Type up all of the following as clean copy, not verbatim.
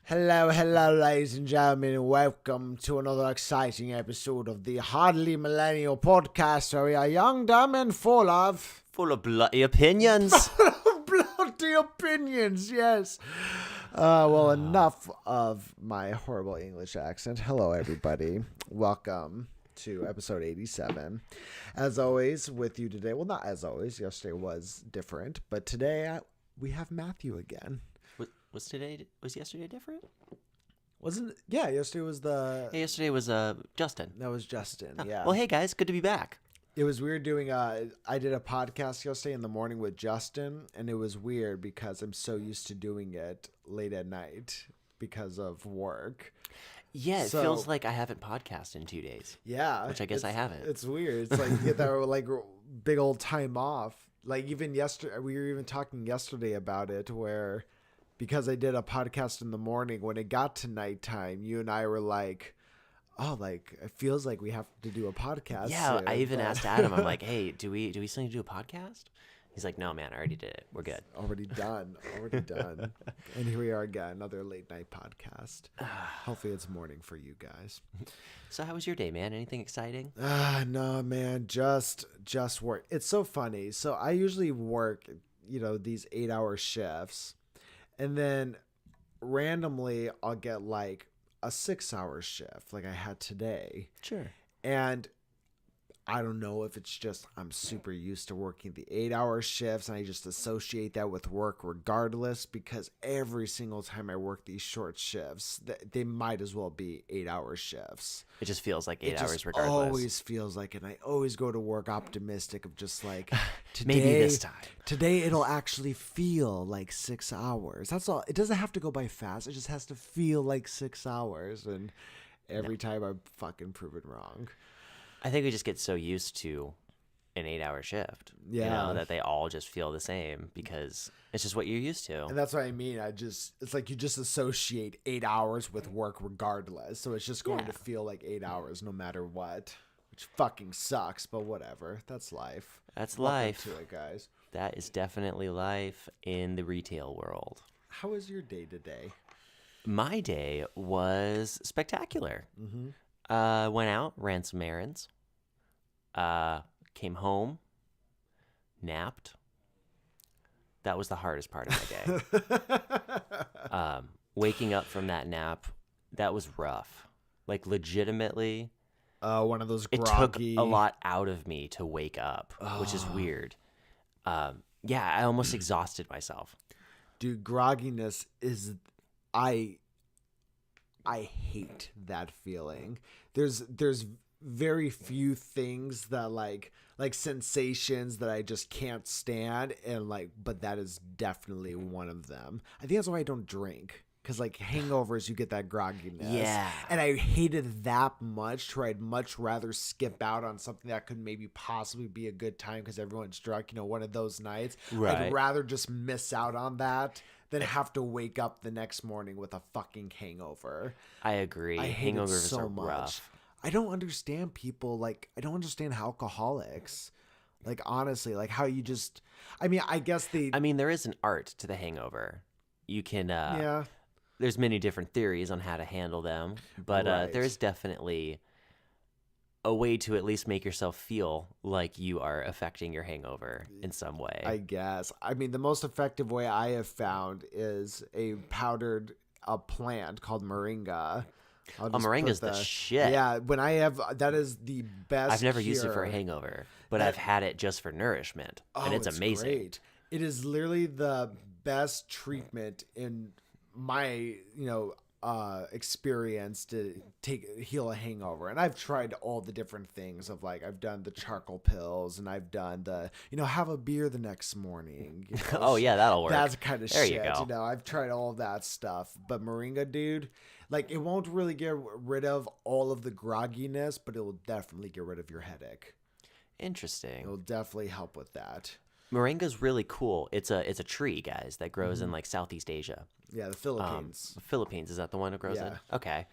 Hello, ladies and gentlemen, and welcome to another exciting episode of the Hardly Millennial podcast, where we are young, dumb, and full of bloody opinions. bloody opinions, yes. Well, enough of my horrible English accent. Hello, everybody. Welcome to episode 87. As always, with you today, well, not as always, yesterday was different, but today we have Matthew again. Was yesterday different? Yesterday was Yesterday was Justin. That was Justin, yeah. Well, hey guys, good to be back. It was weird doing I did a podcast yesterday in the morning with Justin, and it was weird because I'm so used to doing it late at night because of work. Yeah, it feels like I haven't podcasted in 2 days. Yeah. Which I guess I haven't. It's weird. It's like you get that like big old time off. Like even yesterday, we were even talking yesterday about it where because I did a podcast in the morning, when it got to nighttime, you and I were like, oh, like it feels like we have to do a podcast. Yeah, soon, I even asked Adam, I'm like, hey, do we still need to do a podcast? He's like, no, man, I already did it. We're good. Already done. And here we are again, another late night podcast. Hopefully it's morning for you guys. So how was your day, man? Anything exciting? No, man, just work. It's so funny. So I usually work, these 8-hour shifts. And then randomly I'll get like a 6-hour shift like I had today. Sure. And I don't know if it's just I'm super used to working the 8-hour shifts and I just associate that with work regardless, because every single time I work these short shifts, they might as well be 8-hour shifts. It just feels like 8 hours It regardless. always feels like, and I always go to work optimistic of just like, today, maybe this time. Today it'll actually feel like 6 hours. That's all. It doesn't have to go by fast. It just has to feel like 6 hours. And every time I'm fucking proven wrong. I think we just get so used to an 8-hour shift, that they all just feel the same because it's just what you're used to. And that's what I mean. It's like you just associate 8 hours with work regardless. So it's just going to feel like 8 hours no matter what, which fucking sucks, but whatever. That's life. That's Welcome life. to it, guys. That is definitely life in the retail world. How was your day today? My day was spectacular. Mm-hmm. Went out, ran some errands, came home, napped. That was the hardest part of my day. Waking up from that nap, that was rough. Like legitimately, One of those groggy. it took a lot out of me to wake up, which is weird. I almost exhausted myself. Dude, grogginess is I hate that feeling. There's very few things that like sensations that I just can't stand, and but that is definitely one of them. I think that's why I don't drink, because like hangovers, you get that grogginess. Yeah. And I hated that much to where I'd much rather skip out on something that could maybe possibly be a good time because everyone's drunk, one of those nights. Right. I'd rather just miss out on that than have to wake up the next morning with a fucking hangover. I agree. I hate Hangovers it so are much. rough. I don't understand people. I don't understand alcoholics. Honestly, how you just, I guess there is an art to the hangover. You can, there's many different theories on how to handle them, but Right. there is definitely a way to at least make yourself feel like you are affecting your hangover in some way. I guess. The most effective way I have found is a powdered plant called moringa. Moringa's the shit. Yeah, when I have, that is the best. I've never used it cure. for a hangover, but I've had it just for nourishment, and it's amazing. Great. It is literally the best treatment in my, experience to heal a hangover. And I've tried all the different things of I've done the charcoal pills, and I've done the, have a beer the next morning. Oh yeah, that'll work. That's kind of there shit. You go. I've tried all of that stuff, but moringa, dude, it won't really get rid of all of the grogginess, but it will definitely get rid of your headache. Interesting. It will definitely help with that. Moringa's really cool. It's a tree, guys, that grows in Southeast Asia. Yeah, the Philippines. Philippines, is that the one it grows in? Yeah. Okay.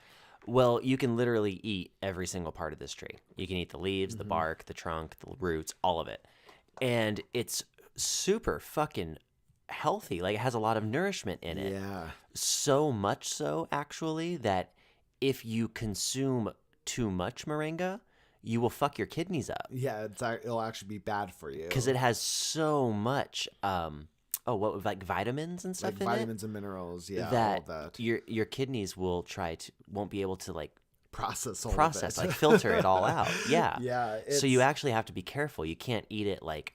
Well, you can literally eat every single part of this tree. You can eat the leaves, the bark, the trunk, the roots, all of it. And it's super fucking healthy. Like, it has a lot of nourishment in it. Yeah. So much so, actually, that if you consume too much moringa, you will fuck your kidneys up. Yeah, it'll actually be bad for you. Because it has so much, like vitamins and stuff like in vitamins and minerals, it. yeah, That all that. your kidneys won't be able to like Process, like filter it all out. Yeah. Yeah. So you actually have to be careful. You can't eat it like,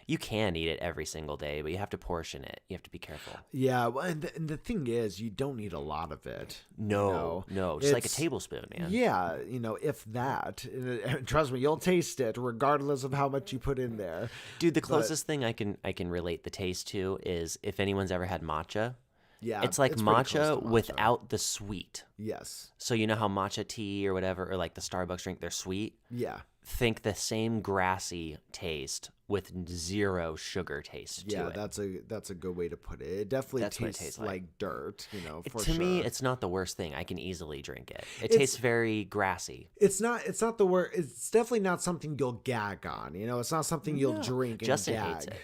you can eat it every single day, but you have to portion it. You have to be careful. Yeah, well, and the thing is, you don't need a lot of it. No, just like a tablespoon, man. Yeah, if that. And trust me, you'll taste it regardless of how much you put in there. Dude, the closest thing I can relate the taste to is if anyone's ever had matcha. Yeah, it's like pretty close matcha to without the sweet. Yes. So you know how matcha tea or whatever, or like the Starbucks drink, they're sweet? Yeah. Think the same grassy taste with zero sugar taste to it. Yeah, that's a good way to put it. It definitely tastes like dirt, for to sure. me, it's not the worst thing. I can easily drink it. It tastes very grassy. It's not the worst. It's definitely not something you'll gag on. It's not something you'll drink and Justin gag. hates it.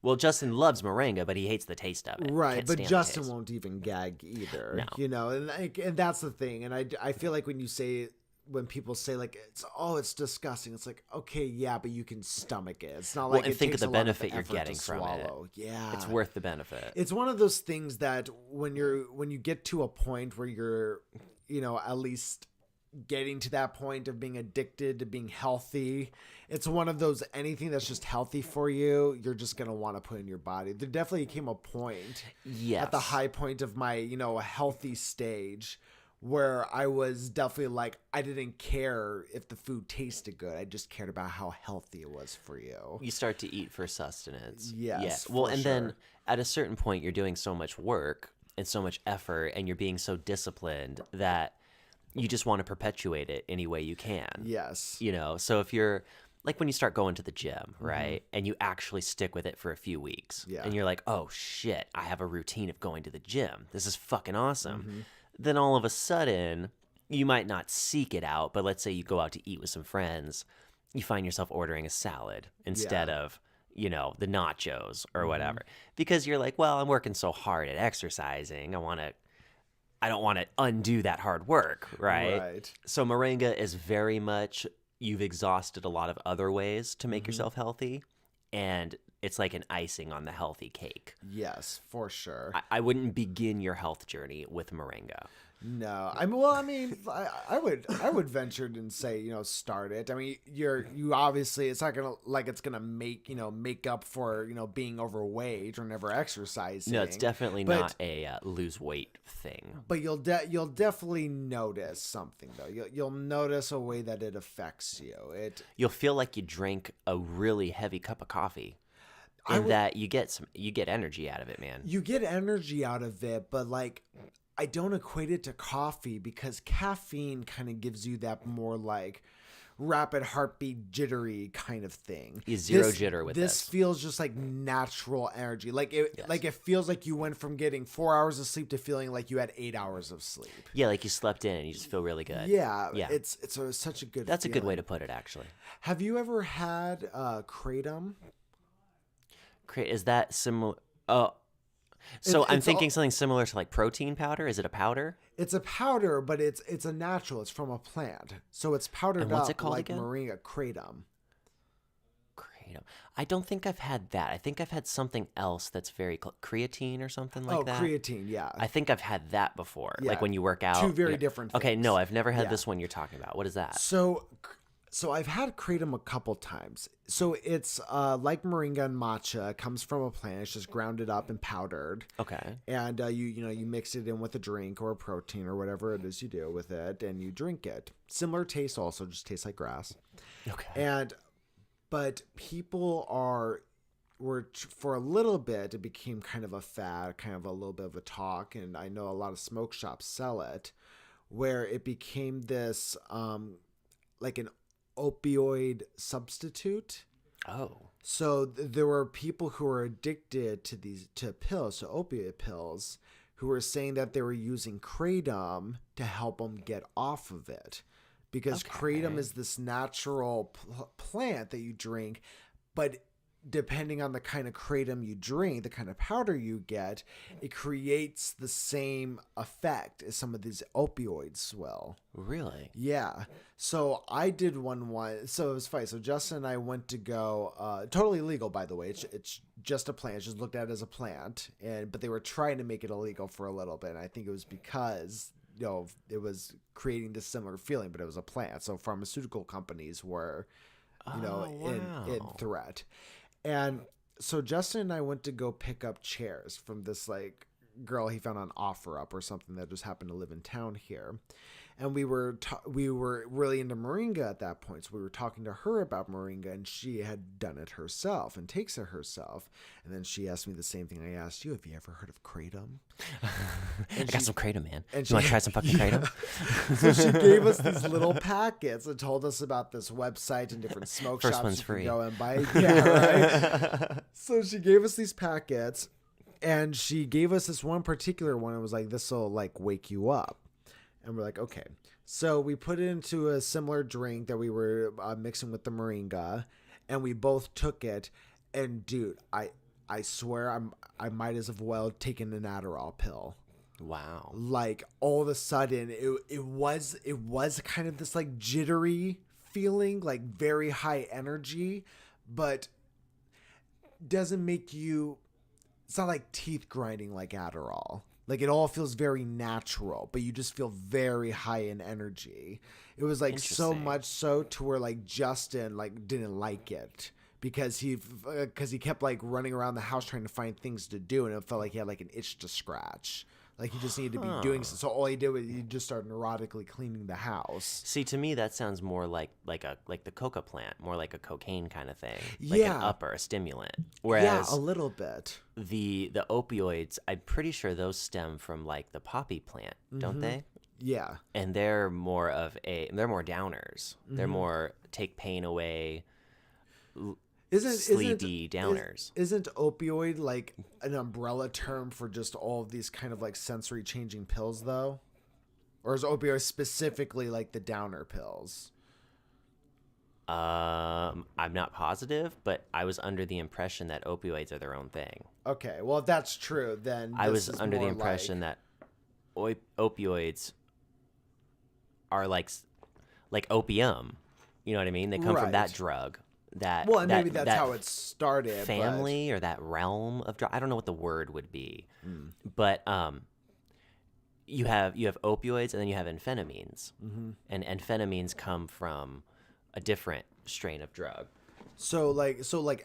Well, Justin loves moringa, but he hates the taste of it. Right, Can't but stand the Justin taste. won't even gag either. No. And that's the thing. And I feel like when people say like it's disgusting, it's like, okay, yeah, but you can stomach it. It's not like and it think takes of the a lot benefit of you're effort getting to from swallow. it. Yeah, It's worth the benefit. It's one of those things that when you get to a point where you're, at least getting to that point of being addicted to being healthy, it's one of those, anything that's just healthy for you, you're just going to want to put in your body. There definitely came a point at the high point of my, healthy stage where I was definitely like, I didn't care if the food tasted good. I just cared about how healthy it was for you. You start to eat for sustenance. Yes. Yeah. Well, and sure. then at a certain point, you're doing so much work and so much effort, and you're being so disciplined that you just want to perpetuate it any way you can. Yes. So if you're like when you start going to the gym, right, and you actually stick with it for a few weeks, and you're like, oh shit, I have a routine of going to the gym. This is fucking awesome. Then all of a sudden, you might not seek it out, but let's say you go out to eat with some friends, you find yourself ordering a salad instead of, the nachos or whatever. Because you're like, well, I'm working so hard at exercising. I don't want to undo that hard work, right? Right. So moringa is very much, you've exhausted a lot of other ways to make yourself healthy, and it's like an icing on the healthy cake. Yes, for sure. I wouldn't begin your health journey with moringa. No, I would venture and say, start it. I mean, you obviously, it's not gonna make up for, being overweight or never exercising. No, it's definitely not a lose weight thing. But you'll definitely notice something though. You'll notice a way that it affects you. You'll feel like you drank a really heavy cup of coffee. That you get energy out of it, man. You get energy out of it, but like, I don't equate it to coffee because caffeine kind of gives you that more like rapid heartbeat jittery kind of thing. Zero jitter with this. This feels just like natural energy. Like it feels like you went from getting 4 hours of sleep to feeling like you had 8 hours of sleep. Yeah, like you slept in and you just feel really good. Yeah. It's such a good That's feeling. a good way to put it, actually. Have you ever had kratom? Is that similar? So I'm thinking something similar to like protein powder. Is it a powder? It's a powder, but it's a natural. It's from a plant, so it's powdered and what's up it called like again? moringa. Kratom. I don't think I've had that. I think I've had something else that's very creatine or something like that. Oh, creatine, yeah. I think I've had that before. Yeah. Like when you work out. Two very different things. Okay, no, I've never had this one you're talking about. What is that? So I've had kratom a couple times. So it's like moringa and matcha. It comes from a plant. It's just grounded up and powdered. Okay. And you mix it in with a drink or a protein or whatever it is you do with it, and you drink it. Similar taste, also just tastes like grass. Okay. But people were for a little bit, it became kind of a fad, kind of a little bit of a talk, and I know a lot of smoke shops sell it, where it became this like an opioid substitute. Oh. So there were people who were addicted to pills, to opioid pills, who were saying that they were using kratom to help them get off of it. Because kratom is this natural plant that you drink, but depending on the kind of kratom you drink, the kind of powder you get, it creates the same effect as some of these opioids will. Really? Yeah. So I did one. So it was funny. So Justin and I went to go, totally legal, by the way. It's just a plant. It's just looked at as a plant. But they were trying to make it illegal for a little bit. And I think it was because, it was creating this similar feeling, but it was a plant. So pharmaceutical companies were, in threat. And so Justin and I went to go pick up chairs from this like girl he found on OfferUp or something that just happened to live in town here. And we were really into moringa at that point. So we were talking to her about moringa, and she had done it herself and takes it herself. And then she asked me the same thing I asked you. Have you ever heard of kratom? I got some kratom, man. And you want to try some fucking kratom? So she gave us these little packets and told us about this website and different smoke First shops one's you free. can go and buy. Yeah, right? So she gave us these packets, and she gave us this one particular one. It was like, this will like wake you up. And we're like, okay. So we put it into a similar drink that we were mixing with the moringa, and we both took it. And dude, I swear I might as well taken an Adderall pill. Wow. Like all of a sudden it was kind of this like jittery feeling, like very high energy, but doesn't make you, it's not like teeth grinding like Adderall. Like it all feels very natural, but you just feel very high in energy. It was like so much so to where like Justin like didn't like it because he kept like running around the house trying to find things to do, and it felt like he had like an itch to scratch. Like he just needed to be doing so. So all he did was he just started neurotically cleaning the house. See, to me that sounds more like the coca plant, more like a cocaine kind of thing, like an upper, a stimulant. Whereas a little bit. The opioids, I'm pretty sure those stem from like the poppy plant, don't they? Yeah. And they're more downers. They're more take pain away. Sleepy downers. Isn't opioid like an umbrella term for just all of these kind of like sensory changing pills though? Or is opioid specifically like the downer pills? I'm not positive, but I was under the impression that opioids are their own thing. Okay, well if that's true, then I was under the impression that opioids are like opium. You know what I mean? They come from that drug. Maybe that's how it started. Family or that realm of drug. I don't know what the word would be, but you have opioids and then you have amphetamines, and amphetamines come from a different strain of drug. So like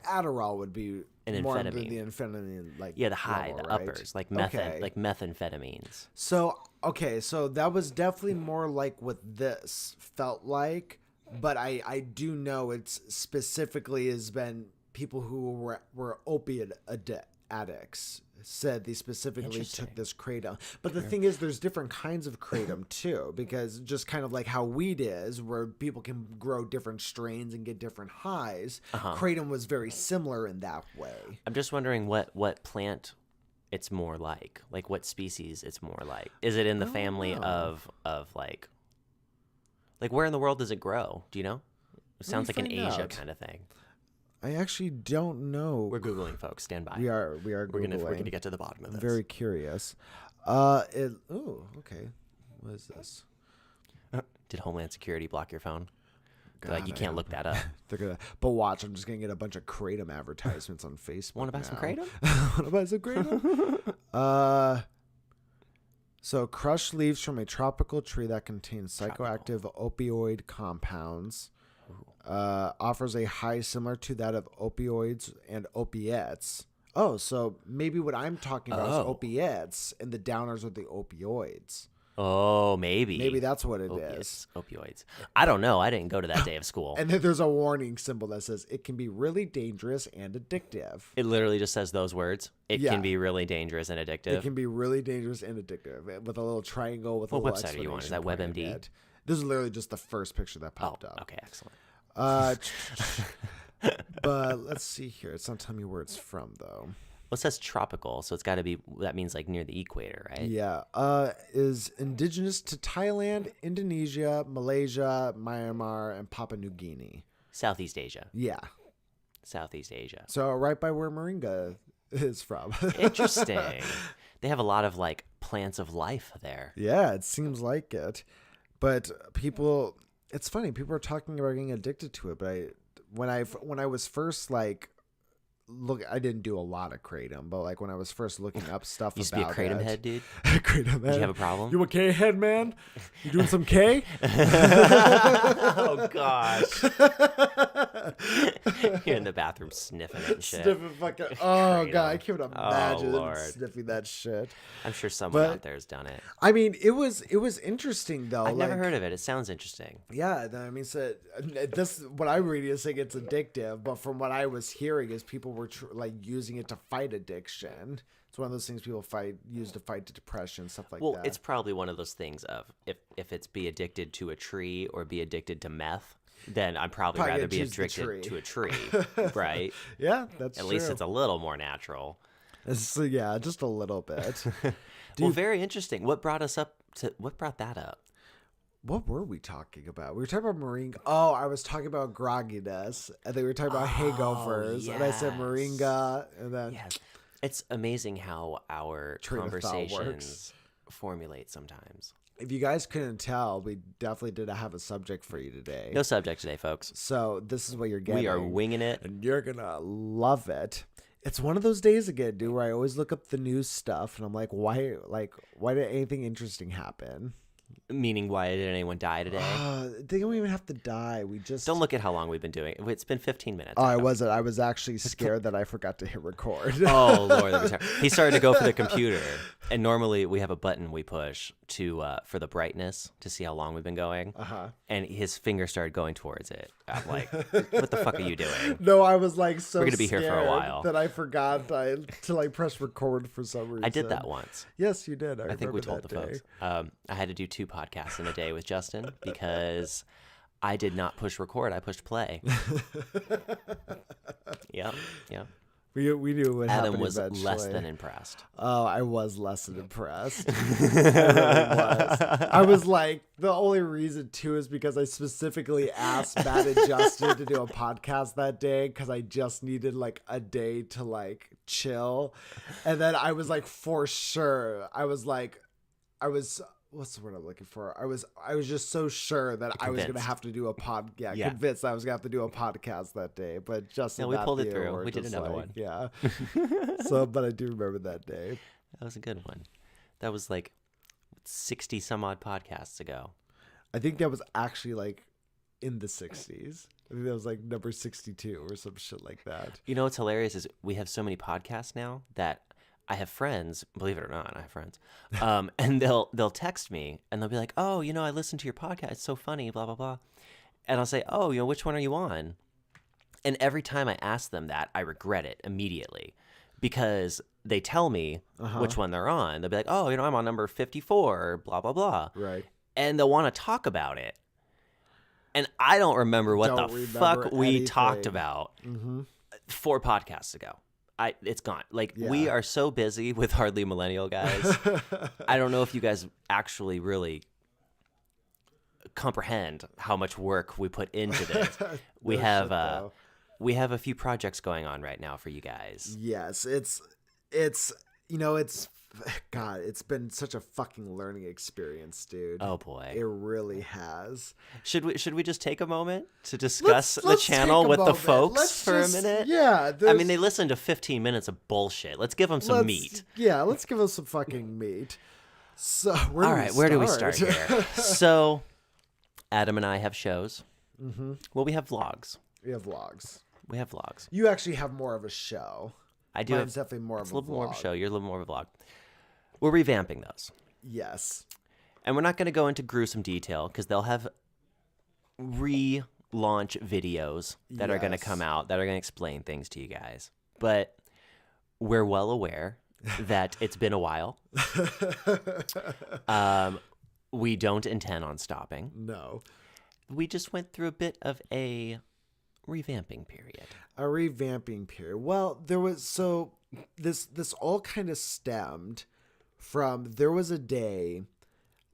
Adderall would be an more under amphetamine. the amphetamine like the high, level, the right? uppers, like methamphetamines. So that was definitely more like what this felt like. But I do know it's specifically has been people who were opiate addicts said they specifically took this kratom. But the thing is, there's different kinds of kratom too, because just kind of like how weed is, where people can grow different strains and get different highs. Kratom was very similar in that way. I'm just wondering what plant it's more like what species it's more like. Is it in the family of like where in the world does it grow? Do you know? It sounds like an Asia kind of thing. I actually don't know. We're Googling, folks. Stand by. We are Googling. We're gonna get to the bottom of this. I'm very curious. Okay. What is this? Did Homeland Security block your phone? God, you can't look that up. But watch, I'm just gonna get a bunch of kratom advertisements on Facebook. Want to buy some kratom? Want to buy some kratom? So crushed leaves from a tropical tree that contains psychoactive opioid compounds. Offers a high similar to that of opioids and opiates. Oh, so maybe what I'm talking about is opiates, and the downers are the opioids. Oh, maybe. Maybe that's what it is. Opioids. I don't know. I didn't go to that day of school. And then there's a warning symbol that says it can be really dangerous and addictive. It literally just says those words. It can be really dangerous and addictive. It can be really dangerous and addictive with a little triangle with a little website are you on? Is that WebMD? This is literally just the first picture that popped up. Okay, excellent. But let's see here. It's not telling me where it's from, though. Well, it says tropical, so it's got to be, that means like near the equator, right? Yeah. Is indigenous to Thailand, Indonesia, Malaysia, Myanmar, and Papua New Guinea. Southeast Asia. Yeah. Southeast Asia. So right by where Moringa is from. Interesting. They have a lot of like plants of life there. Yeah, it seems like it. But people, it's funny. People are talking about getting addicted to it. But when I was first like, I didn't do a lot of kratom, but like when I was first looking up stuff Used about to be a kratom head, dude. Kratom head. Did you have a problem? You a K head, man? You doing some K? Oh gosh. You're in the bathroom sniffing and shit. Sniffing fucking. Oh god, I can't imagine Lord. sniffing that shit. I'm sure someone out there has done it. I mean, it was interesting though. I've never heard of it. It sounds interesting. Yeah, I mean, so this what I'm reading is saying it's addictive, but from what I was hearing is people were like using it to fight addiction. It's one of those things people use to fight depression, stuff like that. Well, it's probably one of those things of if it's be addicted to a tree or be addicted to meth, then I'd probably rather be addicted to a tree, right? Yeah, that's At true. least it's a little more natural. So yeah, just a little bit. Well, very interesting. What brought that up? What were we talking about? We were talking about moringa. Oh, I was talking about grogginess. I think we were talking about hangovers. Yes. And I said moringa. And then Yes. It's amazing how our Train of thought works. conversations formulate sometimes. if you guys couldn't tell, we definitely did have a subject for you today. No subject today, folks. So this is what you're getting. We are winging it. And you're going to love it. It's one of those days again, dude, where I always look up the news stuff and I'm like, why did anything interesting happen? Meaning, why did anyone die today? They don't even have to die. We just Don't look at how long we've been doing it. It's been 15 minutes. Oh, I wasn't. I was actually scared that I forgot to hit record. Oh, Lord. That was terrible. He started to go for the computer. And normally we have a button we push to for the brightness to see how long we've been going. Uh-huh. And his finger started going towards it. I'm like, what the fuck are you doing? No, I was like so We're gonna be here for a while. that I forgot to like press record for some reason. I did that once. Yes, you did. I think we told the day. folks. I had to do 2 podcasts in a day with Justin because I did not push record. I pushed play. Yep. We knew what Adam happened was eventually. less than impressed. Oh, I was less than impressed. I really was. I was like, the only reason too is because I specifically asked Matt and Justin to do a podcast that day because I just needed like a day to like chill. And then I was like, for sure. What's the word I'm looking for? I was just so sure that I was gonna have to do a convinced I was gonna have to do a podcast that day. But Justin, we pulled it through. We did another one. Yeah. But I do remember that day. That was a good one. That was like 60 some odd podcasts ago. I think that was actually like in the 60s. I think that was like number 62 or some shit like that. You know what's hilarious is we have so many podcasts now that I have friends, believe it or not, I have friends, and they'll text me and they'll be like, oh, I listened to your podcast. It's so funny, blah, blah, blah. And I'll say, oh, which one are you on? And every time I ask them that, I regret it immediately because they tell me which one they're on. They'll be like, oh, I'm on number 54, blah, blah, blah. Right. And they'll want to talk about it. And I don't remember what the fuck we talked about 4 podcasts ago. It's gone. Like, we are so busy with Hardly Millennial, guys. I don't know if you guys actually really comprehend how much work we put into this. We have a few projects going on right now for you guys. Yes, it's God, it's been such a fucking learning experience, dude. Oh boy. It really has. Should we just take a moment to discuss the channel with the folks for a minute? Yeah. I mean, they listened to 15 minutes of bullshit. Let's give them some meat. Yeah, let's give them some fucking meat. So, where do we start here? So, Adam and I have shows. Mm-hmm. Well, we have vlogs. We have vlogs. You actually have more of a show. I do. Mine's definitely more of a vlog. It's a little more of a show. You're a little more of a vlog. We're revamping those. Yes. And we're not going to go into gruesome detail because they'll have relaunch videos that are going to come out that are going to explain things to you guys. But we're well aware that it's been a while. We don't intend on stopping. No. We just went through a bit of a revamping period. Well, there was this all kind of stemmed from there was a day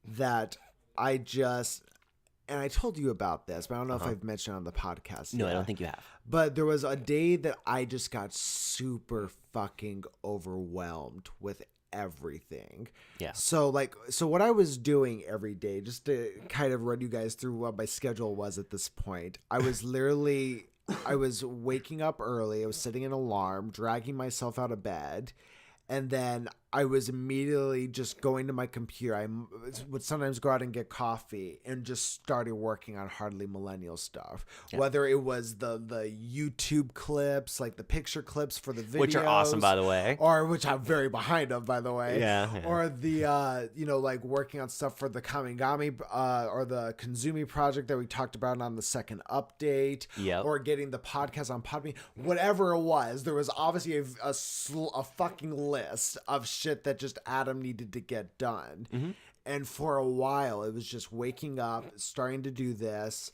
that I just and I told you about this, but I don't know if I've mentioned it on the podcast No, yet. I don't think you have. But there was a day that I just got super fucking overwhelmed with everything. Yeah. So what I was doing every day, just to kind of run you guys through what my schedule was at this point, I was waking up early. I was setting an alarm, dragging myself out of bed. And then I was immediately just going to my computer. I would sometimes go out and get coffee and just started working on Hardly Millennial stuff. Yeah. Whether it was the YouTube clips, like the picture clips for the videos. Which are awesome, by the way. Or which I'm very behind of, by the way. Yeah. Or the, like working on stuff for the Kamigami or the Kanzumi project that we talked about on the second update. Yep. Or getting the podcast on Podbean. Whatever it was, there was obviously a fucking list of shit that just Adam needed to get done. Mm-hmm. And for a while, it was just waking up, starting to do this.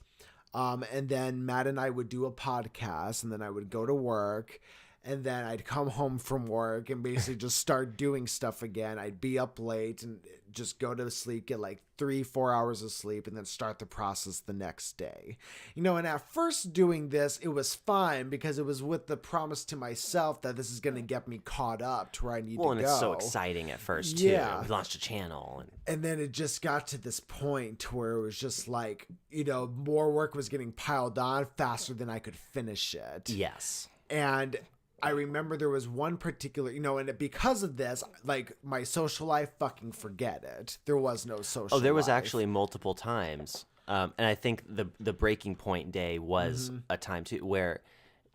And then Matt and I would do a podcast, and then I would go to work, and then I'd come home from work and basically just start doing stuff again. I'd be up late and just go to sleep, get like 3-4 hours of sleep, and then start the process the next day. And at first doing this, it was fine because it was with the promise to myself that this is going to get me caught up to where I need to go. Well, and it's so exciting at first, too. Yeah. We launched a channel. And then it just got to this point where it was just like, more work was getting piled on faster than I could finish it. Yes. And I remember there was one particular, and because of this, like my social life, fucking forget it. There was no social life. Oh, there was actually multiple times. And I think the breaking point day was a time too where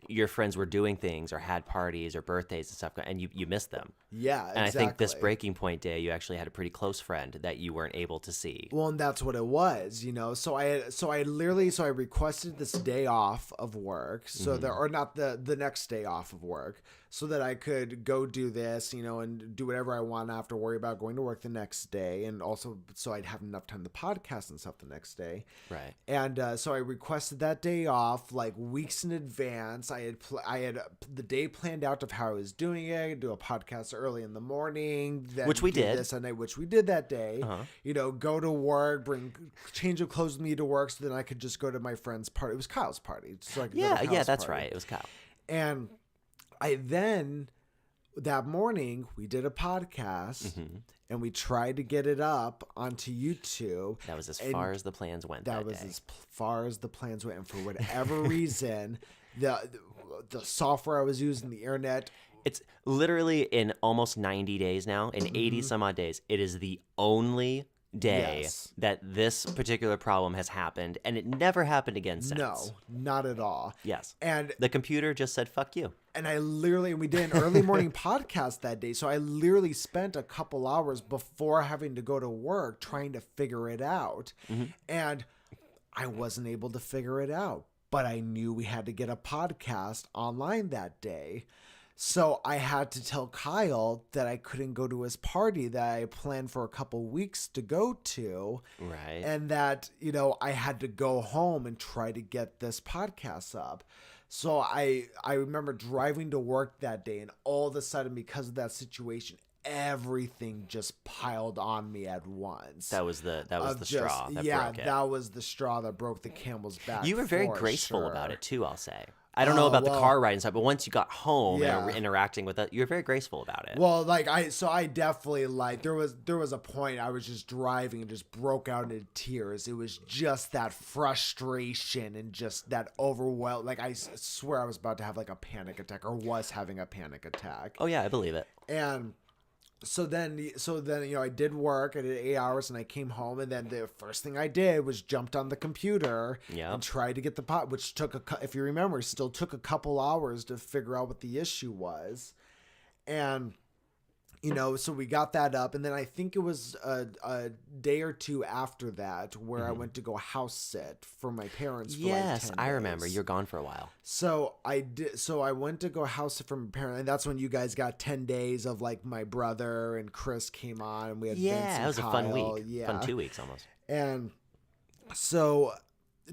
your friends were doing things or had parties or birthdays and stuff, and you missed them. Yeah, exactly. And I think this breaking point day, you actually had a pretty close friend that you weren't able to see. Well, and that's what it was, So I requested this day off of work, or not the next day off of work, so that I could go do this, and do whatever I want, not have to worry about going to work the next day, and also so I'd have enough time to podcast and stuff the next day. Right. And so I requested that day off like weeks in advance. I had the day planned out of how I was doing it. I'd do a podcast early in the morning, then which we did this Sunday, which we did that day. Go to work, bring change of clothes with me to work, so then I could just go to my friend's party. It was Kyle's party, so I could go to Kyle's that's party. right. It was Kyle. And I then that morning we did a podcast. And we tried to get it up onto YouTube. That was as far as the plans went. That was day. As far as the plans went, and for whatever reason, the software I was using, the internet. It's literally in almost 90 days now, in 80 some odd days. It is the only day that this particular problem has happened, and it never happened again since. No, not at all. Yes. And the computer just said, fuck you. And we did an early morning podcast that day. So I literally spent a couple hours before having to go to work trying to figure it out. And I wasn't able to figure it out, but I knew we had to get a podcast online that day. So I had to tell Kyle that I couldn't go to his party that I planned for a couple weeks to go to. Right. And that, I had to go home and try to get this podcast up. So I remember driving to work that day, and all of a sudden, because of that situation, everything just piled on me at once. That was the straw that broke it. That was the straw that broke the camel's back. You were very graceful about it too, I'll say. I don't know about the car ride and stuff, but once you got home and were interacting with it, you were very graceful about it. Well, I definitely there was a point I was just driving and just broke out into tears. It was just that frustration and just that overwhelm. Like I swear I was about to have like a panic attack, or was having a panic attack. Oh yeah, I believe it. And So then, I did work. I did 8 hours, and I came home, and then the first thing I did was jumped on the computer and tried to get the pot, which if you remember, still took a couple hours to figure out what the issue was. And, so we got that up, and then I think it was a day or two after that where I went to go house sit for my parents for like 10 I remember. days. You're gone for a while. So I did. So I went to go house sit for my parents, and that's when you guys got 10 days of like my brother and Chris came on, and we had Vince and it was Kyle. a fun week. Fun 2 weeks almost. And so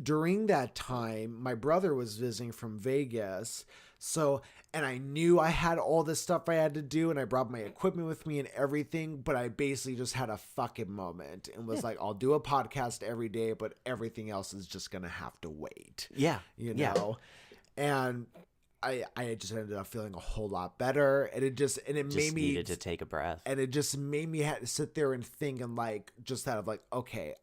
during that time, my brother was visiting from Vegas. So, and I knew I had all this stuff I had to do, and I brought my equipment with me and everything, but I basically just had a fucking moment and was like, I'll do a podcast every day, but everything else is just going to have to wait. Yeah. You know? And I just ended up feeling a whole lot better, and it made me needed to take a breath, and it just made me have to sit there and think and like just out of like, okay,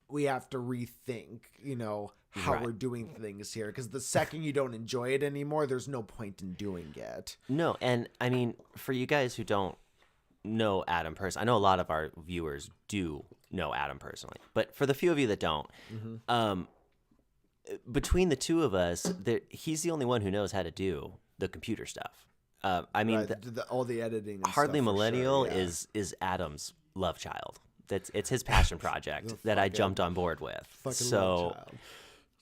we have to rethink, you know, how we're doing things here, because the second you don't enjoy it anymore, there's no point in doing it. No, and I mean, for you guys who don't know Adam personally, I know a lot of our viewers do know Adam personally, but for the few of you that don't, between the two of us, he's the only one who knows how to do the computer stuff. I mean, all the editing. And Hardly stuff Millennial sure, is Adam's love child. It's his passion project that I jumped on board with. So,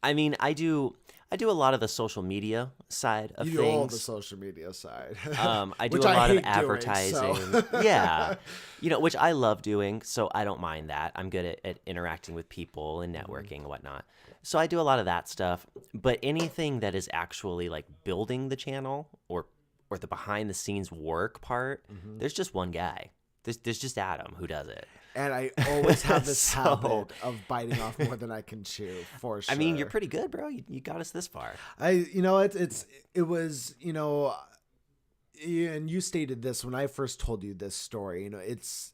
I mean, I do a lot of the social media side of you things. do all the social media side. I do a lot of advertising. Yeah. You know, which I love doing, so I don't mind that. I'm good at interacting with people and networking and whatnot. So I do a lot of that stuff. But anything that is actually like building the channel or the behind the scenes work part, there's just one guy. There's just Adam who does it. And I always have this habit of biting off more than I can chew, for sure. I mean, you're pretty good, bro. You got us this far. It was, you know, and you stated this when I first told you this story, you know, it's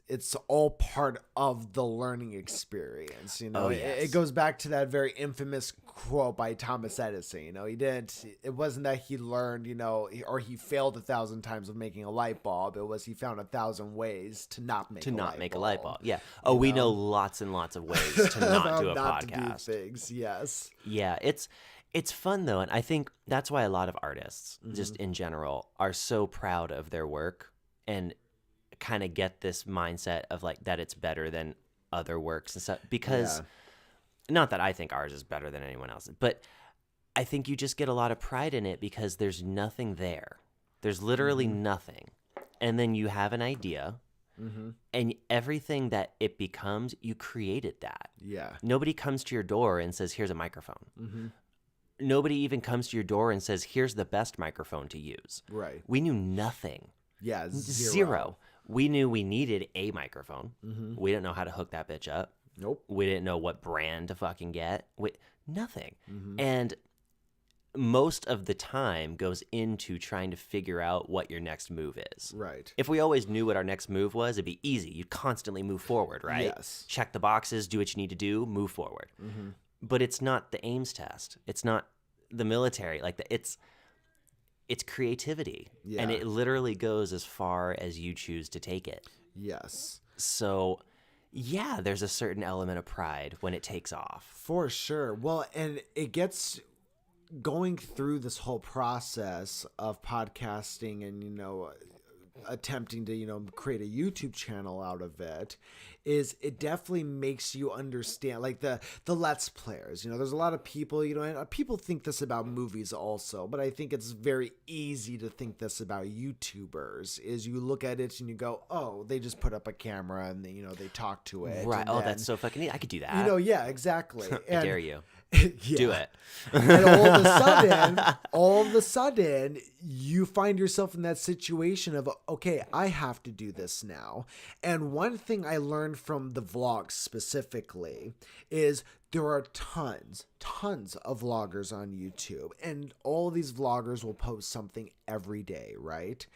all part of the learning experience, you know. Oh, yes. It goes back to that very infamous quote by Thomas Edison, you know. It wasn't that he learned, you know, or he failed 1,000 times of making a light bulb. It was he found 1,000 ways to not make a light bulb. Yeah. Oh, we know lots and lots of ways to not do a podcast. To do things, yes. Yeah, it's fun though, and I think that's why a lot of artists, just in general, are so proud of their work and kind of get this mindset of like that it's better than other works and stuff. Because, not that I think ours is better than anyone else's, but I think you just get a lot of pride in it because there's nothing there. There's literally nothing, and then you have an idea. And everything that it becomes, you created that. Yeah. Nobody comes to your door and says, "Here's a microphone." Nobody even comes to your door and says, "Here's the best microphone to use." Right. We knew nothing. Yeah, Zero. We knew we needed a microphone. We didn't know how to hook that bitch up. Nope. We didn't know what brand to fucking get. Nothing. And most of the time goes into trying to figure out what your next move is. Right. If we always knew what our next move was, it'd be easy. You'd constantly move forward, right? Yes. Check the boxes, do what you need to do, move forward. But it's not the Ames test. It's not the military. Like it's creativity, and it literally goes as far as you choose to take it. Yes. So, yeah, there's a certain element of pride when it takes off. For sure. Well, and it gets going through this whole process of podcasting and, you know, attempting to, you know, create a YouTube channel out of it, is it definitely makes you understand, like the Let's Players, you know, there's a lot of people, you know, and people think this about movies also, but I think it's very easy to think this about YouTubers, is you look at it and you go, oh, they just put up a camera and, you know, they talk to it. Right. Oh, that's so fucking neat. I could do that. You know, yeah, exactly. I dare you. Yeah. Do it. And all of a sudden, you find yourself in that situation of, okay, I have to do this now. And one thing I learned from the vlogs specifically is there are tons of vloggers on YouTube, and all these vloggers will post something every day, right?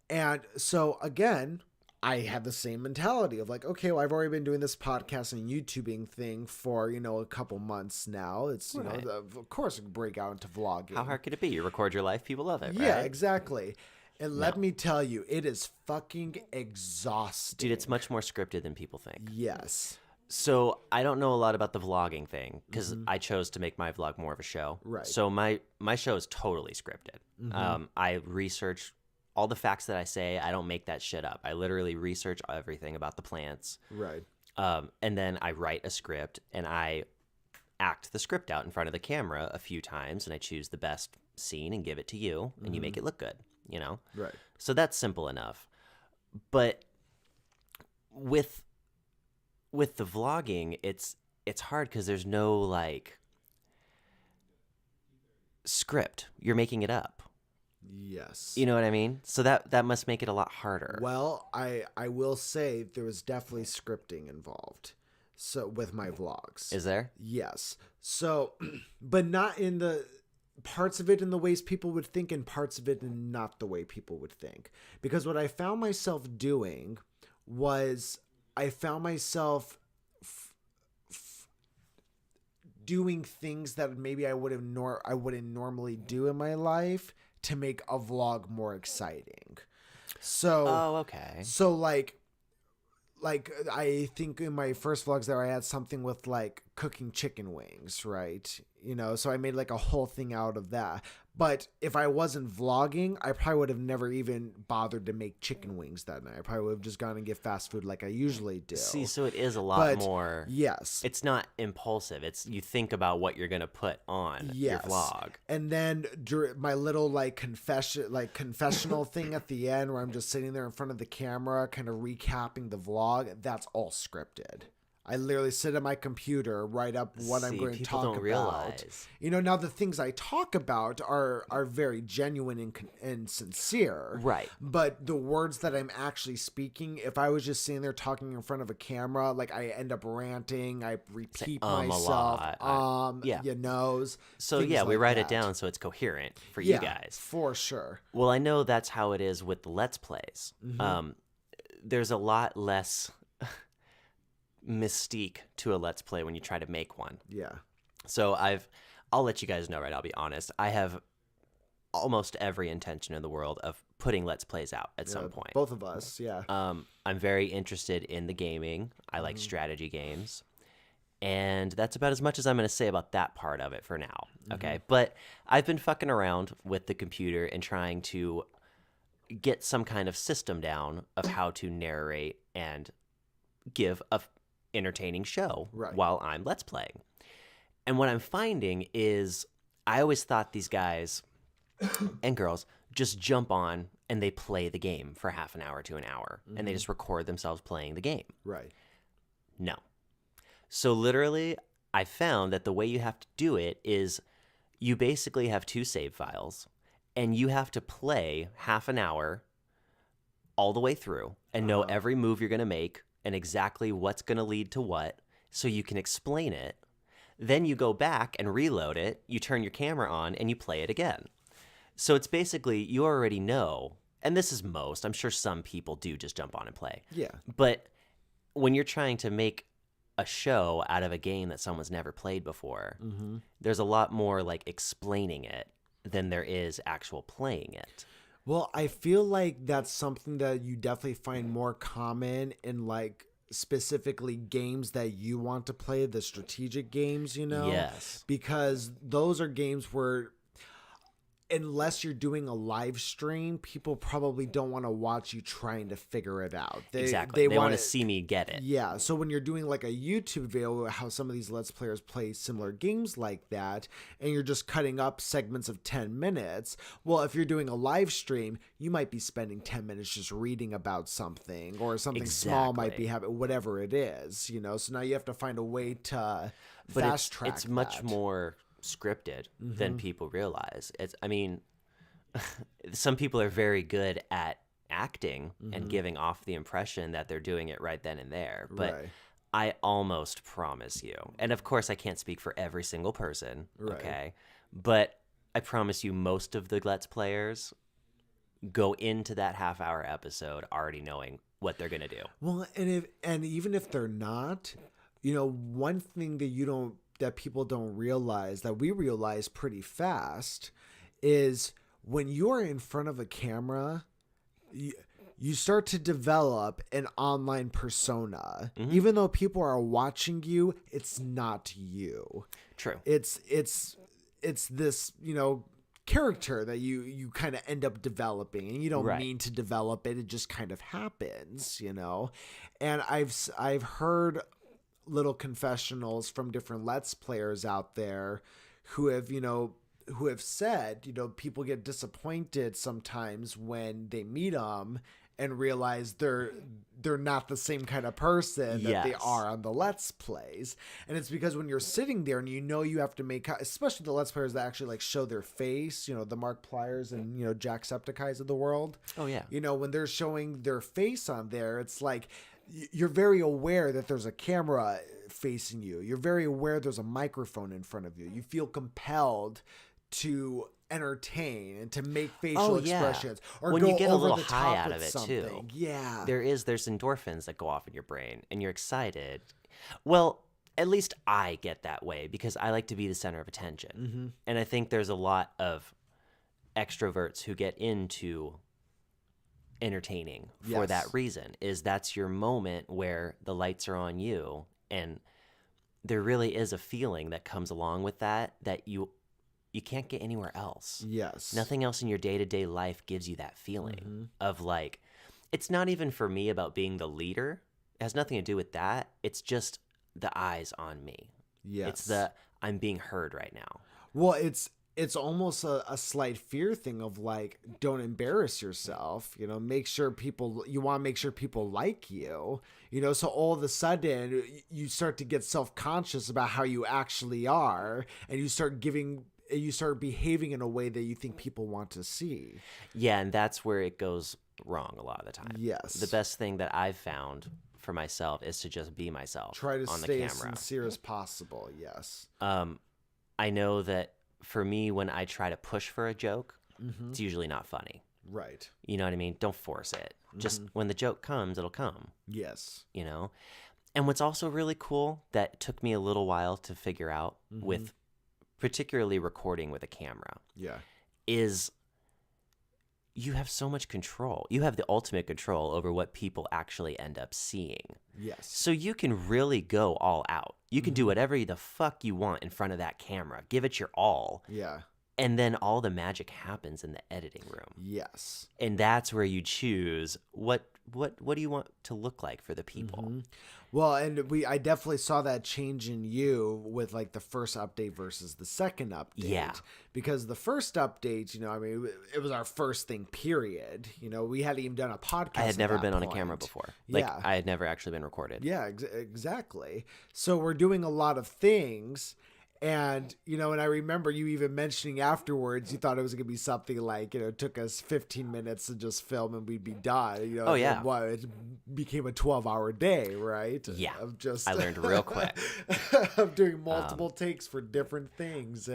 And so again, I have the same mentality of like, okay, well, I've already been doing this podcast and YouTubing thing for, you know, a couple months now. It's, you know, of course, break out into vlogging. How hard could it be? You record your life, people love it, right? Yeah, exactly. And let me tell you, it is fucking exhausting. Dude, it's much more scripted than people think. Yes. So I don't know a lot about the vlogging thing because I chose to make my vlog more of a show. Right. So my show is totally scripted. I research all the facts that I say. I don't make that shit up. I literally research everything about the plants. Right. And then I write a script and I act the script out in front of the camera a few times, and I choose the best scene and give it to you, and you make it look good, you know? Right. So that's simple enough. But with the vlogging, it's hard because there's no, like, script. You're making it up. Yes. You know what I mean? So that must make it a lot harder. Well, I will say there was definitely scripting involved. So with my vlogs. Is there? Yes. So, but not in the parts of it in the ways people would think, and parts of it in not the way people would think. Because what I found myself doing was I found myself doing things that maybe I wouldn't normally do in my life to make a vlog more exciting. So, okay. So like I think in my first vlogs there I had something with like cooking chicken wings, right? You know, so I made like a whole thing out of that. But if I wasn't vlogging, I probably would have never even bothered to make chicken wings that night. I probably would have just gone and get fast food like I usually do. See, so it is a lot more. Yes. It's not impulsive. It's you think about what you're going to put on your vlog. And then my little confessional thing at the end where I'm just sitting there in front of the camera kind of recapping the vlog, that's all scripted. I literally sit at my computer, write up what I'm going to talk about. Realize. You know, now the things I talk about are very genuine and sincere. Right. But the words that I'm actually speaking, if I was just sitting there talking in front of a camera, like I end up ranting, I repeat myself. You know. So yeah, we write it down so it's coherent for you guys. For sure. Well, I know that's how it is with the Let's Plays. Mm-hmm. There's a lot less mystique to a Let's Play when you try to make one. Yeah. So I'll let you guys know, right? I'll be honest. I have almost every intention in the world of putting Let's Plays out at some point. Both of us, yeah. I'm very interested in the gaming. I like strategy games. And that's about as much as I'm going to say about that part of it for now. Okay. But I've been fucking around with the computer and trying to get some kind of system down of how to narrate and give a entertaining show while I'm Let's Playing. And what I'm finding is I always thought these guys and girls just jump on and they play the game for half an hour to an hour and they just record themselves playing the game. Right. No. So literally I found that the way you have to do it is you basically have 2 save files and you have to play half an hour all the way through and know every move you're going to make and exactly what's going to lead to what, so you can explain it. Then you go back and reload it, you turn your camera on, and you play it again. So it's basically, you already know, and this is most, I'm sure some people do just jump on and play. Yeah. But when you're trying to make a show out of a game that someone's never played before, there's a lot more like explaining it than there is actual playing it. Well, I feel like that's something that you definitely find more common in like specifically games that you want to play, the strategic games, you know? Yes. Because those are games where unless you're doing a live stream, people probably don't want to watch you trying to figure it out. Exactly. They want to see me get it. Yeah. So when you're doing like a YouTube video, how some of these Let's Players play similar games like that, and you're just cutting up segments of 10 minutes. Well, if you're doing a live stream, you might be spending 10 minutes just reading about something, or something small might be happening, whatever it is, you know? So now you have to find a way to fast track It's much more scripted than people realize. Some people are very good at acting and giving off the impression that they're doing it right then and there, but I almost promise you, and of course I can't speak for every single person, okay, but I promise you most of the Let's Players go into that half-hour episode already knowing what they're gonna do. Well, and even if they're not, you know, one thing that people don't realize, that we realize pretty fast, is when you're in front of a camera, you start to develop an online persona. Even though people are watching you, it's not you. True. It's this, you know, character that you kind of end up developing, and you don't mean to develop it. It just kind of happens, you know? And I've heard little confessionals from different Let's Players out there who have said, you know, people get disappointed sometimes when they meet them and realize they're not the same kind of person that they Yes. are on the Let's Plays. And it's because when you're sitting there and you have to make, especially the Let's Players that actually like show their face, the Markipliers and, Jacksepticeyes of the world. Oh, yeah. When they're showing their face on there, it's like you're very aware that there's a camera facing you. You're very aware there's a microphone in front of you. You feel compelled to entertain and to make facial expressions or when go you get a over little the high top out with of it something. too. Yeah. There's endorphins that go off in your brain and you're excited. Well, at least I get that way because I like to be the center of attention. Mm-hmm. And I think there's a lot of extroverts who get into entertaining for that reason. Is that's your moment where the lights are on you, and there really is a feeling that comes along with that you can't get anywhere else. Yes. Nothing else in your day-to-day life gives you that feeling of like, it's not even for me about being the leader. It has nothing to do with that. It's just the eyes on me. Yes. It's I'm being heard right now. Well, it's almost a slight fear thing of like, don't embarrass yourself, you want to make sure people like you, so all of a sudden you start to get self-conscious about how you actually are, and you start behaving in a way that you think people want to see. Yeah, and that's where it goes wrong a lot of the time. Yes. The best thing that I've found for myself is to just be myself. Try to on stay the as camera. sincere as possible. Yes. I know that for me, when I try to push for a joke, it's usually not funny. Right. You know what I mean? Don't force it. Just when the joke comes, it'll come. Yes. And what's also really cool that took me a little while to figure out with particularly recording with a camera is you have so much control. You have the ultimate control over what people actually end up seeing. Yes. So you can really go all out. You can do whatever the fuck you want in front of that camera. Give it your all. Yeah. And then all the magic happens in the editing room. Yes. And that's where you choose what do you want to look like for the people. Well, and I definitely saw that change in you with like the first update versus the second update. Yeah. Because the first update, it was our first thing, period. We hadn't even done a podcast. I had never at that been on a point. camera before. Like, Yeah. I had never actually been recorded. Yeah, exactly. So we're doing a lot of things. And, and I remember you even mentioning afterwards, you thought it was going to be something like, it took us 15 minutes to just film and we'd be done. Oh, yeah. It became a 12-hour day, right? Yeah. I I learned real quick. of doing multiple takes for different things.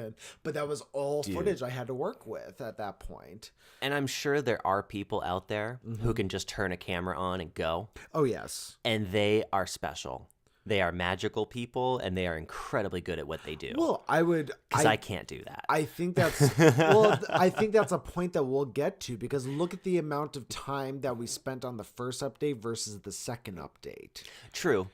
But that was all footage I had to work with at that point. And I'm sure there are people out there who can just turn a camera on and go. Oh, yes. And they are special. They are magical people, and they are incredibly good at what they do. Well, because I can't do that. I think that's a point that we'll get to, because look at the amount of time that we spent on the first update versus the second update. True.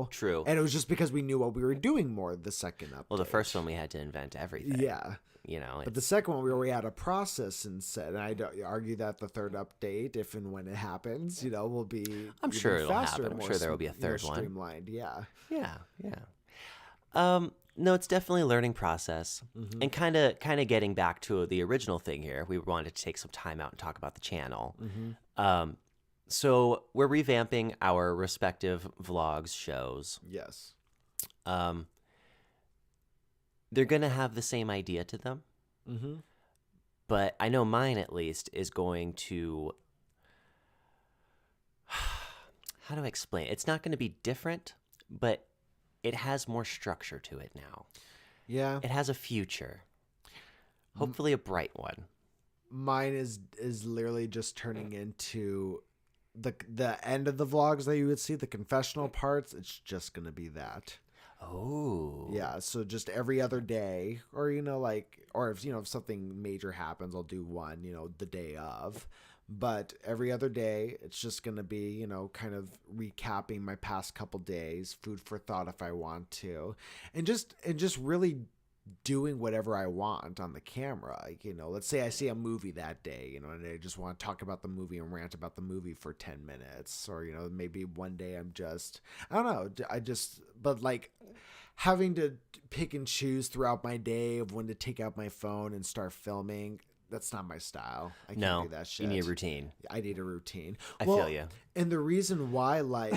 True. And it was just because we knew what we were doing more the second update. Well, the first one we had to invent everything. Yeah. But the second one, we already had a process and said, and I'd argue that the third update, if and when it happens, will be. I'm sure it'll faster, happen. I'm sure there will be a third one. Streamlined, yeah. Yeah. No, it's definitely a learning process, and kind of getting back to the original thing here. We wanted to take some time out and talk about the channel. So we're revamping our respective vlogs, shows. Yes. They're going to have the same idea to them. But I know mine, at least, is going to... How do I explain? It's not going to be different, but it has more structure to it now. Yeah. It has a future. Hopefully a bright one. Mine is literally just turning into the end of the vlogs that you would see, the confessional parts. It's just going to be that. Oh. Yeah, so just every other day, or or if something major happens, I'll do one, the day of. But every other day, it's just going to be, kind of recapping my past couple days, food for thought if I want to, and just really doing whatever I want on the camera. Let's say I see a movie that day, and I just want to talk about the movie and rant about the movie for 10 minutes, or, maybe one day I'm just, I don't know. But like having to pick and choose throughout my day of when to take out my phone and start filming, that's not my style. I can't No, do that shit. you need a routine. I need a routine. I feel you. And the reason why, like,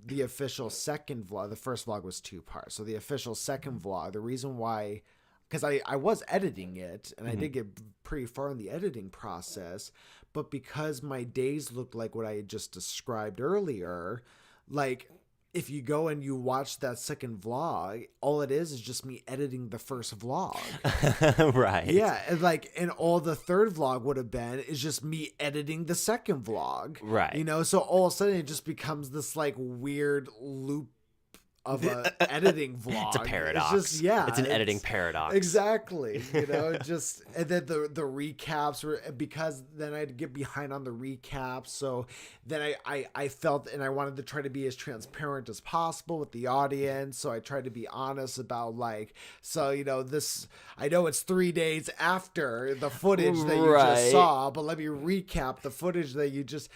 the official second vlog, the first vlog was 2 parts. So the official second vlog, the reason why, because I was editing it, and I did get pretty far in the editing process, but because my days looked like what I had just described earlier, like, if you go and you watch that second vlog, all it is just me editing the first vlog. Right. Yeah, and all the third vlog would have been is just me editing the second vlog. Right. You know, so all of a sudden it just becomes this like weird loop of a editing vlog. It's a paradox. It's just, yeah. It's an editing paradox. Exactly. You know, just, and then the recaps were, because then I'd get behind on the recaps. So then I felt, and I wanted to try to be as transparent as possible with the audience. So I tried to be honest about like, so, you know, this, I know it's 3 days after the footage that you just saw, but let me recap the footage that you just,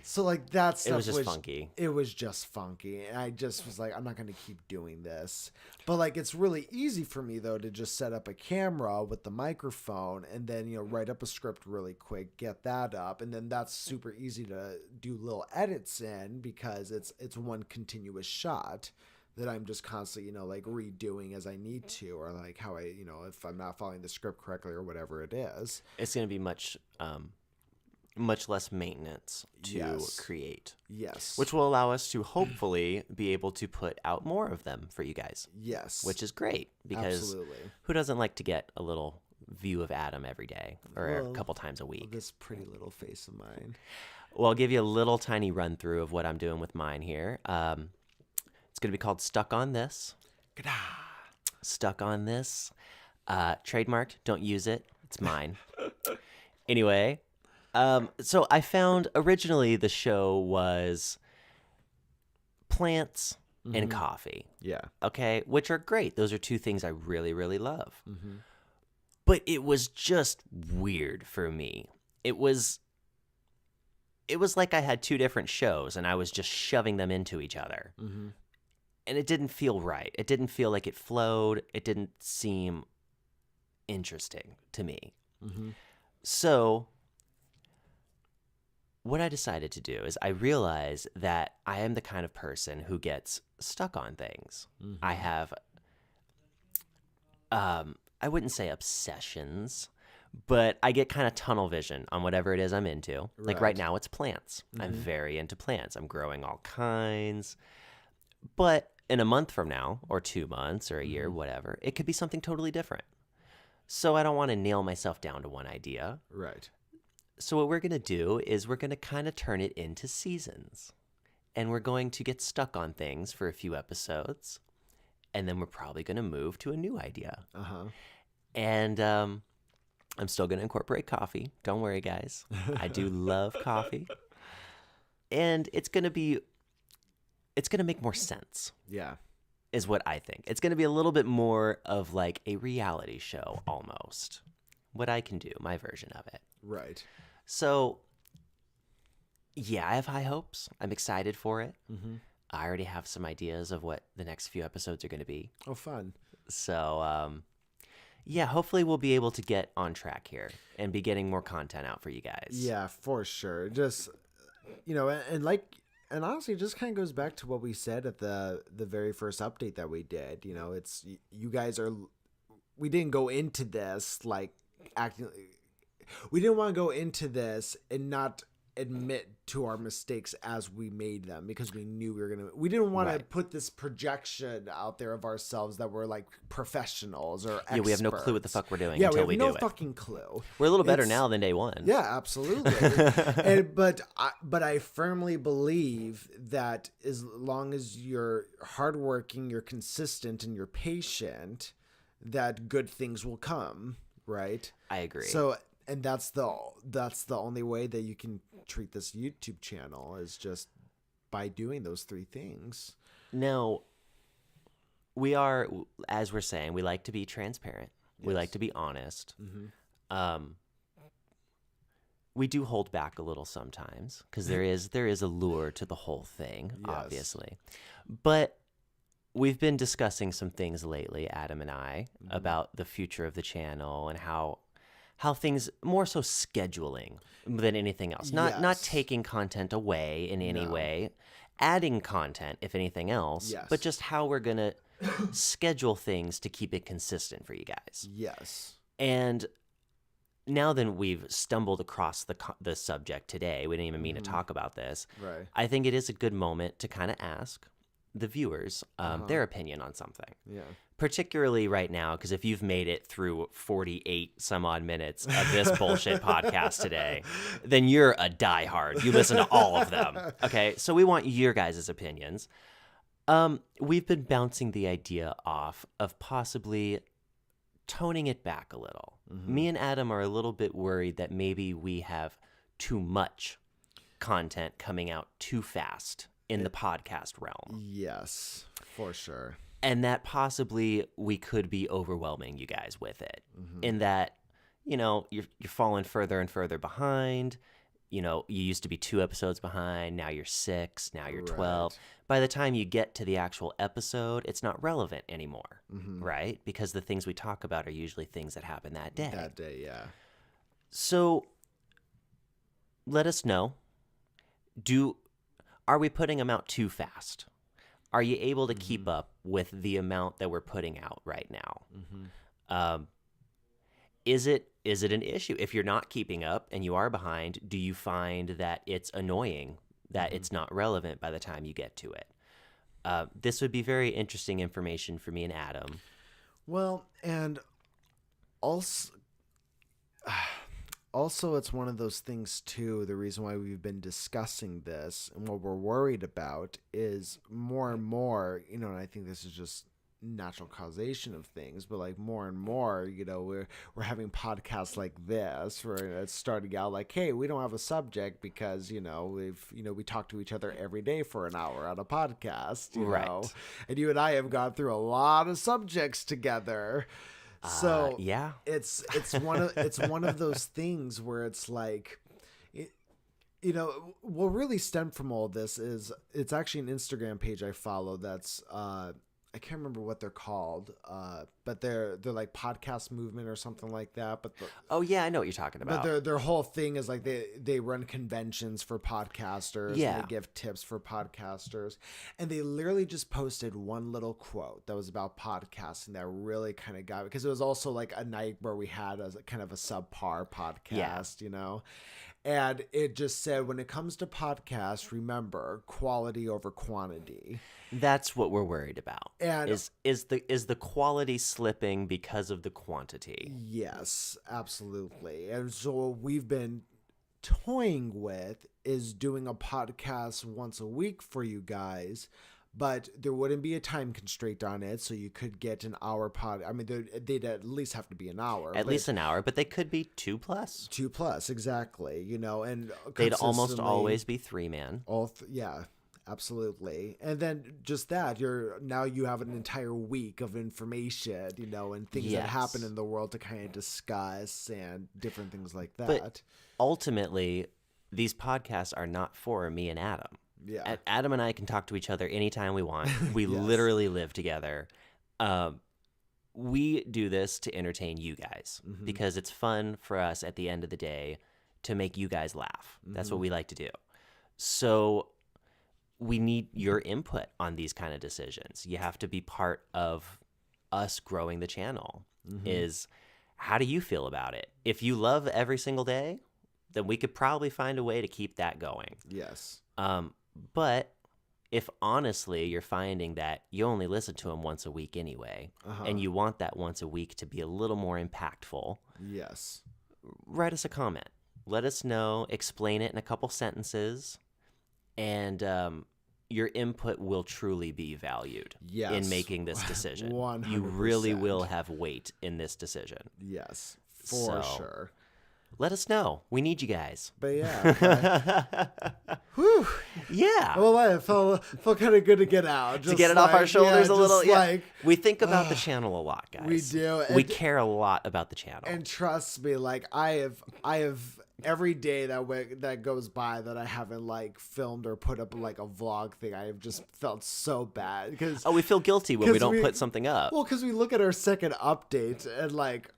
so like that stuff it was just funky. It was just funky. And I just was like, I'm not going to keep doing this. But like, it's really easy for me though, to just set up a camera with the microphone and then, you know, write up a script really quick, get that up. And then that's super easy to do little edits in because it's one continuous shot that I'm just constantly, you know, like redoing as I need to, or like how I, you know, if I'm not following the script correctly or whatever it is. It's going to be much less maintenance to create. Yes. Which will allow us to hopefully be able to put out more of them for you guys. Yes. Which is great because who doesn't like to get a little view of Adam every day or a couple times a week? This pretty little face of mine. Well, I'll give you a little tiny run through of what I'm doing with mine here. It's going to be called Stuck on This. Stuck on This. Trademarked. Don't use it. It's mine. Anyway. So I found originally the show was plants and coffee. Yeah. Okay. Which are great. Those are 2 things I really, really love. But it was just weird for me. It was like I had 2 different shows and I was just shoving them into each other. And it didn't feel right. It didn't feel like it flowed. It didn't seem interesting to me. So what I decided to do is I realized that I am the kind of person who gets stuck on things. I have, I wouldn't say obsessions, but I get kind of tunnel vision on whatever it is I'm into. Like right now it's plants. I'm very into plants. I'm growing all kinds. But in a month from now, or 2 months, or a year, whatever, it could be something totally different. So I don't want to nail myself down to one idea. Right. So what we're going to do is we're going to kind of turn it into seasons. And we're going to get stuck on things for a few episodes. And then we're probably going to move to a new idea. And I'm still going to incorporate coffee. Don't worry, guys. I do love coffee. And it's going to make more sense. Yeah. Is what I think. It's going to be a little bit more of like a reality show almost. What I can do, my version of it. Right. So, yeah, I have high hopes. I'm excited for it. I already have some ideas of what the next few episodes are going to be. Oh, fun. So, yeah, hopefully we'll be able to get on track here and be getting more content out for you guys. Yeah, for sure. Just, you know, and honestly, it just kind of goes back to what we said at the very first update that we did. You know, it's, you guys are, we didn't go into this like acting, we didn't want to go into this and not admit to our mistakes as we made them, because we knew we didn't want to put this projection out there of ourselves that we're like professionals or experts. Yeah, we have no clue what the fuck we're doing until we do it. we have no fucking clue. We're a little better now than day one. Yeah, absolutely. But I firmly believe that as long as you're hardworking, you're consistent, and you're patient, that good things will come, right? I agree. So, and that's the only way that you can treat this YouTube channel, is just by doing those 3 things. Now, we are, as we're saying, we like to be transparent. Yes. We like to be honest. We do hold back a little sometimes because there is a lure to the whole thing, obviously. But we've been discussing some things lately, Adam and I, about the future of the channel and how how things more so scheduling than anything else. Not Yes. taking content away in any No. way, adding content if anything else, Yes. but just how we're going to schedule things to keep it consistent for you guys. Yes. And now that we've stumbled across the subject today, we didn't even mean to talk about this. Right. I think it is a good moment to kind of ask the viewers their opinion on something. Yeah. Particularly right now, because if you've made it through 48 some odd minutes of this bullshit podcast today, then you're a diehard. You listen to all of them. Okay, so we want your guys' opinions. We've been bouncing the idea off of possibly toning it back a little. Me and Adam are a little bit worried that maybe we have too much content coming out too fast in the podcast realm. Yes, for sure. And that possibly we could be overwhelming you guys with it. In that, you're falling further and further behind. You used to be 2 episodes behind. Now you're 6. Now you're 12. Right. By the time you get to the actual episode, it's not relevant anymore, right? Because the things we talk about are usually things that happen that day. That day, yeah. So let us know. Are we putting them out too fast? Are you able to keep up with the amount that we're putting out right now? Is it an issue? If you're not keeping up and you are behind, do you find that it's annoying that it's not relevant by the time you get to it? This would be very interesting information for me and Adam. Well, and also it's one of those things too. The reason why we've been discussing this and what we're worried about is more and more, and I think this is just natural causation of things, but like more and more, we're having podcasts like this where it's starting out like, hey, we don't have a subject because we talk to each other every day for an hour on a podcast, Right. And you and I have gone through a lot of subjects together. So yeah, it's one of those things where it's like, what really stemmed from all this is it's actually an Instagram page I follow that's I can't remember what they're called, but they're like Podcast Movement or something like that. But oh yeah, I know what you're talking about. But their whole thing is like they run conventions for podcasters. Yeah. And they give tips for podcasters, and they literally just posted one little quote that was about podcasting that really kind of got, because it was also like a night where we had a kind of a subpar podcast, And it just said, when it comes to podcasts, remember quality over quantity. That's what we're worried about. And is the quality slipping because of the quantity? Yes, absolutely. And so what we've been toying with is doing a podcast once a week for you guys, but there wouldn't be a time constraint on it, so you could get an hour pod. I mean, they'd at least have to be an hour. At least an hour, but they could be 2+. 2+, exactly. And they'd almost consistently always be 3-man. Yeah, absolutely. And then just that, you have an entire week of information, and things that happen in the world to kind of discuss and different things like that. But ultimately, these podcasts are not for me and Adam. Yeah. Adam and I can talk to each other anytime we want. We Yes. literally live together. We do this to entertain you guys because it's fun for us at the end of the day to make you guys laugh. That's what we like to do. So we need your input on these kind of decisions. You have to be part of us growing the channel. Is how do you feel about it? If you love every single day, then we could probably find a way to keep that going. Yes. But if honestly you're finding that you only listen to them once a week anyway, and you want that once a week to be a little more impactful, Yes. write us a comment. Let us know, explain it in a couple sentences, and your input will truly be valued in making this decision. 100%. You really will have weight in this decision. Yes, for So, sure. Let us know. We need you guys. But yeah. Whew. Yeah. Well, it felt kind of good to get out. To get it off our shoulders a little. Yeah. We think about the ugh, channel a lot, guys. we do. We And- care a lot about the channel. And trust me, like I have every day that goes by that I haven't like filmed or put up like a vlog thing, I have just felt so bad because we feel guilty when we 'cause don't we- put something up. Well, because we look at our second update and like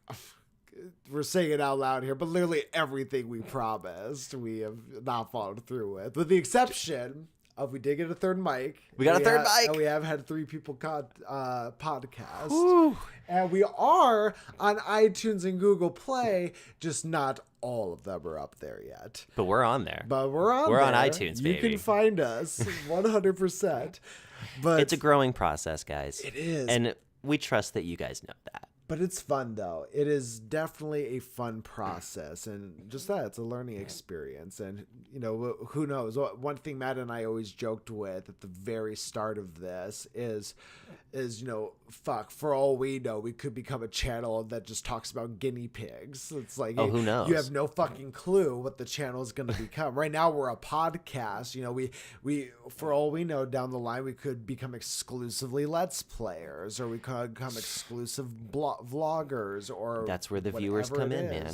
we're saying it out loud here, but literally everything we promised, we have not followed through with the exception of we did get a third mic. We got a third mic. And we have had 3 people podcast. Woo. And we are on iTunes and Google Play, just not all of them are up there yet. But we're on there. But we're on iTunes, baby. You can find us 100%. But It's a growing process, guys. It is. And we trust that you guys know that. But it's fun, though. It is definitely a fun process. And just that, it's a learning experience. And, you know, who knows? One thing Matt and I always joked with at the very start of this is you know, fuck, for all we know, we could become a channel that just talks about guinea pigs. It's like, who knows? You have no fucking clue what the channel is going to become. Right now, we're a podcast. You know, we for all we know, down the line, we could become exclusively Let's Players, or we could become exclusive vloggers, or that's where the viewers come in, man.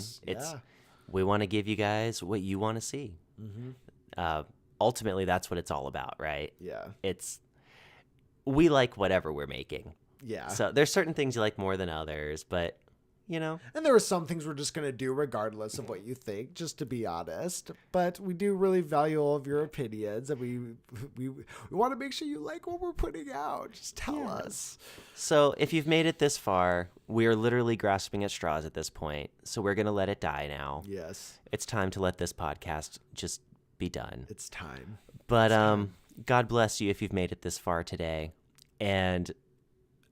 We want to give you guys what you want to see. Mm-hmm. Ultimately, that's what it's all about, right? Yeah. We like whatever we're making. Yeah. So there's certain things you like more than others, but you know. And there are some things we're just going to do regardless of what you think, just to be honest. But we do really value all of your opinions, and we want to make sure you like what we're putting out. Just tell us. So if you've made it this far, we are literally grasping at straws at this point. So we're going to let it die now. Yes. It's time to let this podcast just be done. It's time. But God bless you if you've made it this far today. And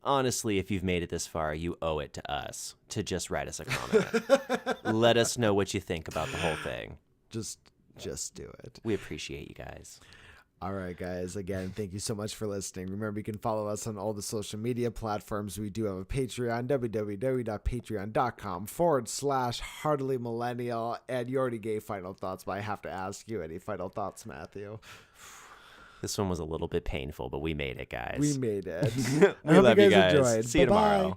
honestly, if you've made it this far, you owe it to us to just write us a comment. Let us know what you think about the whole thing. Just do it. We appreciate you guys. All right, guys. Again, thank you so much for listening. Remember, you can follow us on all the social media platforms. We do have a Patreon, www.patreon.com/Hardly Millennial. And you already gave final thoughts, but I have to ask you, any final thoughts, Matthew? This one was a little bit painful, but we made it, guys. We made it. We love you guys. Enjoyed. See you tomorrow.